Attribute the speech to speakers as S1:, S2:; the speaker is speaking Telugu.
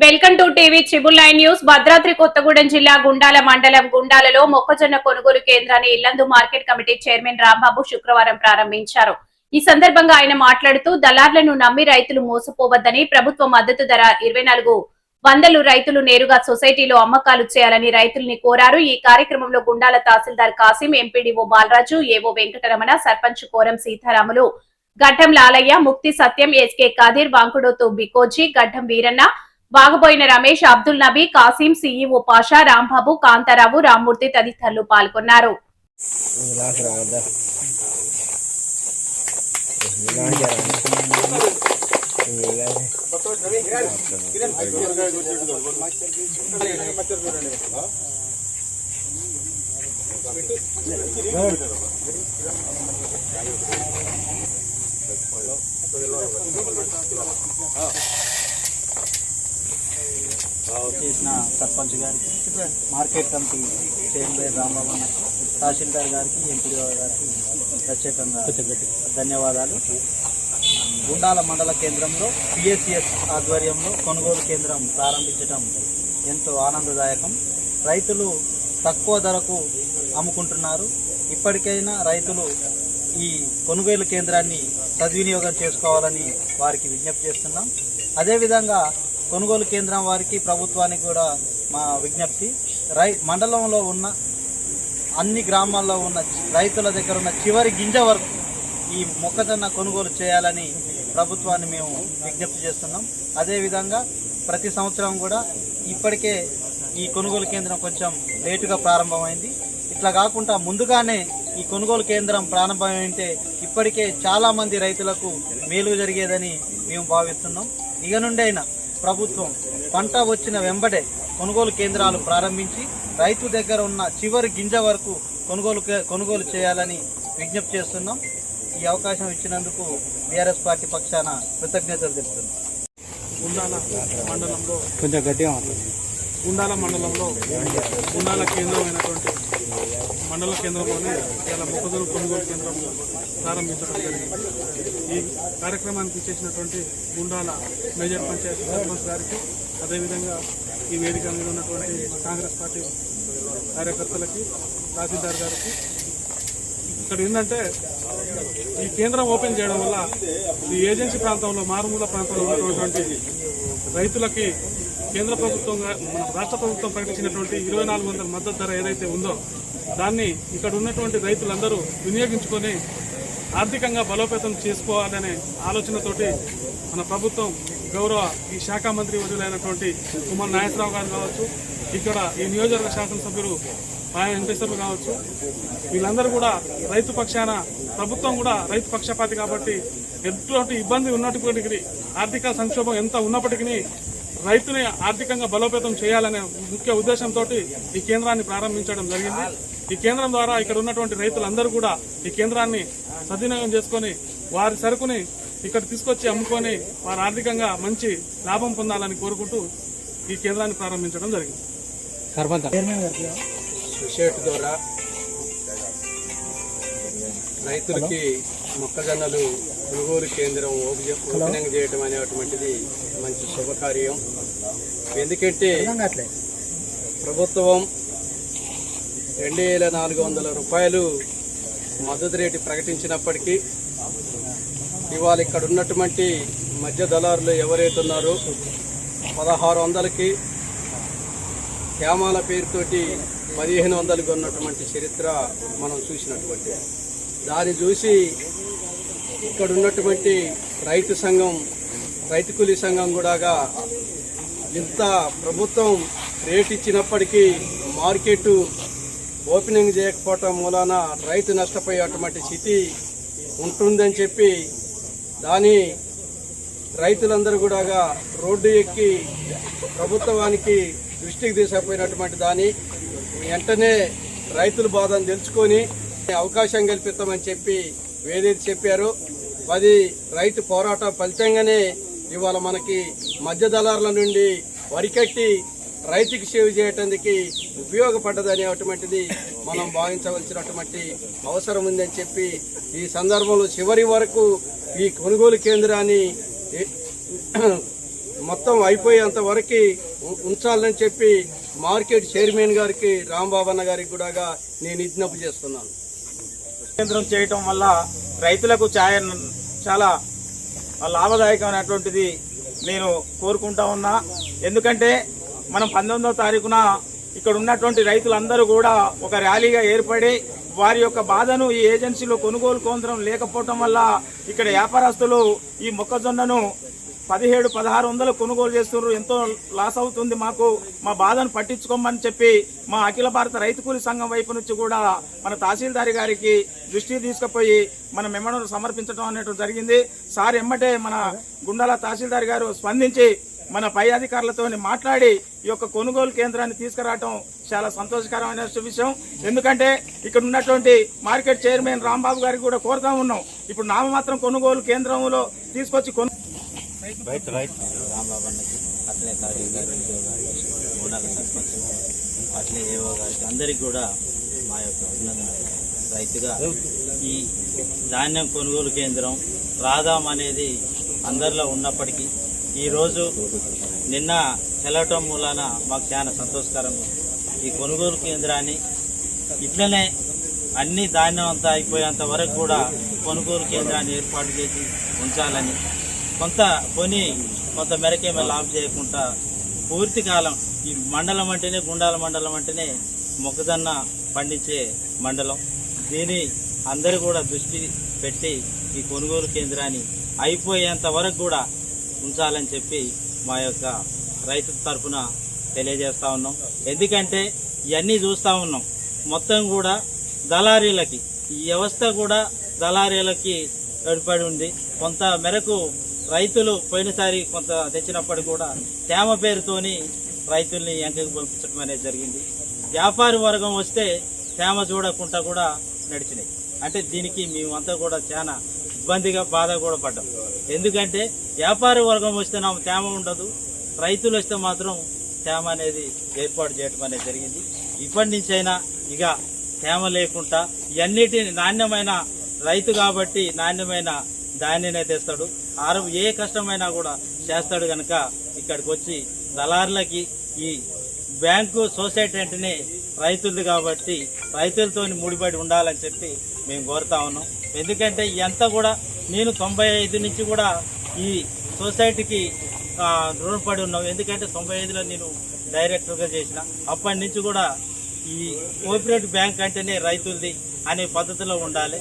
S1: Welcome to TV triple 9 news. Bhadradri Kothagudem జిల్లా గుండాల మండలం గుండాలలో మొక్కజొన్న కొనుగోలు కేంద్రాన్ని Yellandu market committee chairman Rambabu శుక్రవారం ప్రారంభించారు. ఈ సందర్భంగా ఆయన మాట్లాడుతూ దళార్లను నమ్మి రైతులు మోసపోవద్దని, ప్రభుత్వ మద్దతు ధర 2400 రైతులు నేరుగా సొసైటీలో అమ్మకాలు చేయాలని రైతుల్ని కోరారు. ఈ కార్యక్రమంలో గుండాల తహసీల్దార్ కాసిం, ఎంపీడీఓ బాలరాజు, ఏవో వెంకటరమణ, సర్పంచ్ కోరం సీతారాములు, గడ్డం లాలయ్య, ముక్తి సత్యం, ఎస్కే కాదిర్, వాంకుడోతు బికోజీ, గడ్డం వీరన్న, వాగబోయిన రమేష్, అబ్దుల్ నబీ, కాసిం, సీఈఓ పాషా, రాంబాబు, కాంతారావు, రామ్మూర్తి తదితరులు పాల్గొన్నారు.
S2: చేసిన సర్పంచ్ గారికి, మార్కెట్ కమిటీ చైర్మన్ రాంబాబు, తహసీల్దార్ గారికి, ఎంపీడీఓ గారికి ప్రత్యేకంగా ధన్యవాదాలు. గుండాల మండల కేంద్రంలో పిఎస్సిఎస్ ఆధ్వర్యంలో కొనుగోలు కేంద్రం ప్రారంభించడం ఎంతో ఆనందదాయకం. రైతులు తక్కువ ధరకు అమ్ముకుంటున్నారు. ఇప్పటికైనా రైతులు ఈ కొనుగోలు కేంద్రాన్ని సద్వినియోగం చేసుకోవాలని వారికి విజ్ఞప్తి చేస్తున్నాం. అదేవిధంగా కొనుగోలు కేంద్రం వారికి, ప్రభుత్వానికి కూడా మా విజ్ఞప్తి, మండలంలో ఉన్న అన్ని గ్రామాల్లో ఉన్న రైతుల దగ్గర ఉన్న చివరి గింజ వరకు ఈ మొక్కజొన్న కొనుగోలు చేయాలని ప్రభుత్వాన్ని మేము విజ్ఞప్తి చేస్తున్నాం. అదేవిధంగా ప్రతి సంవత్సరం కూడా ఇప్పటికే ఈ కొనుగోలు కేంద్రం కొంచెం లేటుగా ప్రారంభమైంది. ఇట్లా కాకుండా ముందుగానే ఈ కొనుగోలు కేంద్రం ప్రారంభమైతే ఇప్పటికే చాలామంది రైతులకు మేలు జరిగేదని మేము భావిస్తున్నాం. ఇక నుండైనా ప్రభుత్వం పంట వచ్చిన వెంబడే కొనుగోలు కేంద్రాలు ప్రారంభించి రైతు దగ్గర ఉన్న చివరి గింజ వరకు కొనుగోలు చేయాలని విజ్ఞప్తి చేస్తున్నాం. ఈ అవకాశం ఇచ్చినందుకు బీఆర్ఎస్ పార్టీ పక్షాన కృతజ్ఞతలు తెలుపుతున్నాం.
S3: గుండాల మండలంలో గుండాల కేంద్రమైనటువంటి మండల కేంద్రంలోనే ఇలా మొక్కజొన్న కొనుగోలు కేంద్రం ప్రారంభించడం జరిగింది. ఈ కార్యక్రమానికి చేసినటువంటి గుండాల మేజర్ పంచాయతీ సర్పంచ్ గారికి, అదేవిధంగా ఈ వేదిక మీద ఉన్నటువంటి కాంగ్రెస్ పార్టీ కార్యకర్తలకి, తహసీల్దార్ గారికి, ఇక్కడ ఏంటంటే ఈ కేంద్రం ఓపెన్ చేయడం వల్ల ఈ ఏజెన్సీ ప్రాంతంలో, మారుమూల ప్రాంతంలో ఉన్నటువంటి రైతులకి కేంద్ర ప్రభుత్వంగా మన రాష్ట్ర ప్రభుత్వం ప్రకటించినటువంటి 2400 మద్దతు ధర ఏదైతే ఉందో దాన్ని ఇక్కడ ఉన్నటువంటి రైతులందరూ వినియోగించుకొని ఆర్థికంగా బలోపేతం చేసుకోవాలనే ఆలోచనతోటి మన ప్రభుత్వం గౌరవ ఈ శాఖ మంత్రి వర్యులైనటువంటి కుమార్ నాగేశ్వరరావు గారు కావచ్చు, ఇక్కడ ఈ నియోజకవర్గ శాసనసభ్యులు వెంకటేశ్వర్లు కావచ్చు, వీళ్ళందరూ కూడా రైతు పక్షాన, ప్రభుత్వం కూడా రైతు పక్షపాతి కాబట్టి ఎటువంటి ఇబ్బంది ఉన్నప్పటికీ, ఆర్థిక సంక్షోభం ఎంత ఉన్నప్పటికీ రైతుని ఆర్థికంగా బలోపేతం చేయాలనే ముఖ్య ఉద్దేశంతో ఈ కేంద్రాన్ని ప్రారంభించడం జరిగింది. ఈ కేంద్రం ద్వారా ఇక్కడ ఉన్నటువంటి రైతులందరూ కూడా ఈ కేంద్రాన్ని సద్వినియోగం చేసుకుని వారి సరుకుని ఇక్కడ తీసుకొచ్చి అమ్ముకొని వారు ఆర్థికంగా మంచి లాభం పొందాలని కోరుకుంటూ ఈ కేంద్రాన్ని ప్రారంభించడం జరిగింది.
S4: సొసైటీ ద్వారా రైతులకి మొక్కజొన్నలు కొనుగోలు కేంద్రం ఓపెనింగ్ చేయడం అనేటువంటిది మంచి శుభకార్యం. ఎందుకంటే ప్రభుత్వం 2400 రూపాయలు మద్దతు రేటు ప్రకటించినప్పటికీ ఇవాళ ఇక్కడ ఉన్నటువంటి మధ్య దళారులు ఎవరైతే ఉన్నారో 1600కి హేమాల పేరుతోటి 1500కి ఉన్నటువంటి చరిత్ర మనం చూసినటువంటి దాన్ని చూసి ఇక్కడ ఉన్నటువంటి రైతు సంఘం, రైతు కూలీ సంఘం కూడా ఇంత ప్రభుత్వం రేట్ ఇచ్చినప్పటికీ మార్కెట్ ఓపెనింగ్ చేయకపోవటం మూలాన రైతు నష్టపోయేటువంటి స్థితి ఉంటుందని చెప్పి దాని రైతులందరూ కూడా రోడ్డు ఎక్కి ప్రభుత్వానికి దృష్టికి తీసుకుపోయినటువంటి దాన్ని వెంటనే రైతుల బాధను తెలుసుకొని అవకాశం కల్పిస్తామని చెప్పి ఏదైతే చెప్పారో అది రైతు పోరాటం ఫలితంగానే ఇవాళ మనకి మధ్య దళారుల నుండి వరికట్టి రైతుకి సేవ చేయడానికి ఉపయోగపడ్డదనేటువంటిది మనం భావించవలసినటువంటి అవసరం ఉందని చెప్పి ఈ సందర్భంలో చివరి వరకు ఈ కొనుగోలు కేంద్రాన్ని మొత్తం అయిపోయేంత వరకు ఉంచాలని చెప్పి మార్కెట్ చైర్మన్ గారికి రాంబాబు అన్న గారికి కూడా నేను విజ్ఞప్తి చేస్తున్నాను.
S5: కేంద్రం చేయటం వల్ల రైతులకు చాలా లాభదాయకమైనటువంటిది నేను కోరుకుంటా ఉన్నా. ఎందుకంటే మనం 19వ తారీఖున ఇక్కడ ఉన్నటువంటి రైతులందరూ కూడా ఒక ర్యాలీగా ఏర్పడి వారి యొక్క బాధను ఈ ఏజెన్సీలో కొనుగోలు కేంద్రం లేకపోవటం వల్ల ఇక్కడ వ్యాపారస్తులు ఈ మొక్కజొన్నను 1700-1600 కొనుగోలు చేస్తున్నారు, ఎంతో లాస్ అవుతుంది, మాకు మా బాధను పట్టించుకోమని చెప్పి మా అఖిల భారత రైతు కూలీ సంఘం వైపు నుంచి కూడా మన తహసీల్దార్ గారికి దృష్టికి తీసుకుపోయి మన మెమోను సమర్పించడం అనేటువంటి జరిగింది. సార్ ఎమ్మటే మన గుండాల తహసీల్దార్ గారు స్పందించి మన పై అధికారులతో మాట్లాడి ఈ యొక్క కొనుగోలు కేంద్రాన్ని తీసుకురావటం చాలా సంతోషకరమైన విషయం. ఎందుకంటే ఇక్కడ ఉన్నటువంటి మార్కెట్ చైర్మన్ రాంబాబు గారికి కూడా కోరుతా ఉన్నాం, ఇప్పుడు నామమాత్రం కొనుగోలు కేంద్రంలో తీసుకొచ్చి
S2: రాంబాబు అన్నకి, అట్లే తహసీల్దార్ గుండాల సర్పంచ్, అట్లే ఏవో గారికి అందరికి కూడా మా యొక్క అభినందనలు. రైతుగా ఈ ధాన్యం కొనుగోలు కేంద్రం రాదాం అనేది అందరిలో ఉన్నప్పటికీ ఈరోజు నిన్న తెలవటం మూలాన మాకు చాలా సంతోషకరంగా ఈ కొనుగోలు కేంద్రాన్ని ఇట్లనే అన్ని ధాన్యం అంతా అయిపోయేంత వరకు కూడా కొనుగోలు కేంద్రాన్ని ఏర్పాటు చేసి ఉంచాలని, కొంత మేరకేమీ లాభం చేయకుండా పూర్తి కాలం ఈ మండలం అంటేనే గుండాల మండలం అంటేనే మొక్కజొన్న పండించే మండలం. దీని అందరూ కూడా దృష్టి పెట్టి ఈ కొనుగోలు కేంద్రాన్ని అయిపోయేంత వరకు కూడా ఉంచాలని చెప్పి మా యొక్క రైతు తరఫున తెలియజేస్తా ఉన్నాం. ఎందుకంటే ఇవన్నీ చూస్తూ ఉన్నాం, మొత్తం కూడా దళారీలకి ఈ వ్యవస్థ కూడా దళారీలకి ఏర్పడి ఉంది. కొంత మేరకు రైతులు పోయినసారి కొంత తెచ్చినప్పటికీ కూడా తేమ పేరుతోని రైతుల్ని వెనకకి పంపించడం అనేది జరిగింది. వ్యాపారి వర్గం వస్తే తేమ చూడకుండా కూడా నడిచినాయి. అంటే దీనికి మేమంతా కూడా చాలా ఇబ్బందిగా బాధ కూడా పడ్డాం. ఎందుకంటే వ్యాపారి వర్గం వస్తే నాకు తేమ ఉండదు, రైతులు వస్తే మాత్రం తేమ అనేది ఏర్పాటు చేయడం అనేది జరిగింది. ఇప్పటి నుంచైనా ఇక తేమ లేకుండా ఇవన్నిటిని నాణ్యమైన రైతు కాబట్టి నాణ్యమైన ధాన్యనే తెస్తాడు, ఏ కష్టమైనా కూడా చేస్తాడు. కనుక ఇక్కడికి వచ్చి దళారులకి ఈ బ్యాంకు సొసైటీ అంటేనే రైతులది కాబట్టి రైతులతో ముడిపడి ఉండాలని చెప్పి మేము కోరుతా ఉన్నాం. ఎందుకంటే ఇదంతా కూడా నేను 95 నుంచి కూడా ఈ సొసైటీకి రుణపడి ఉన్నాం. ఎందుకంటే 95లో నేను డైరెక్టర్గా చేసిన, అప్పటి నుంచి కూడా ఈ కోఆపరేటివ్ బ్యాంక్ అంటేనే రైతులది అనే పద్ధతిలో ఉండాలి.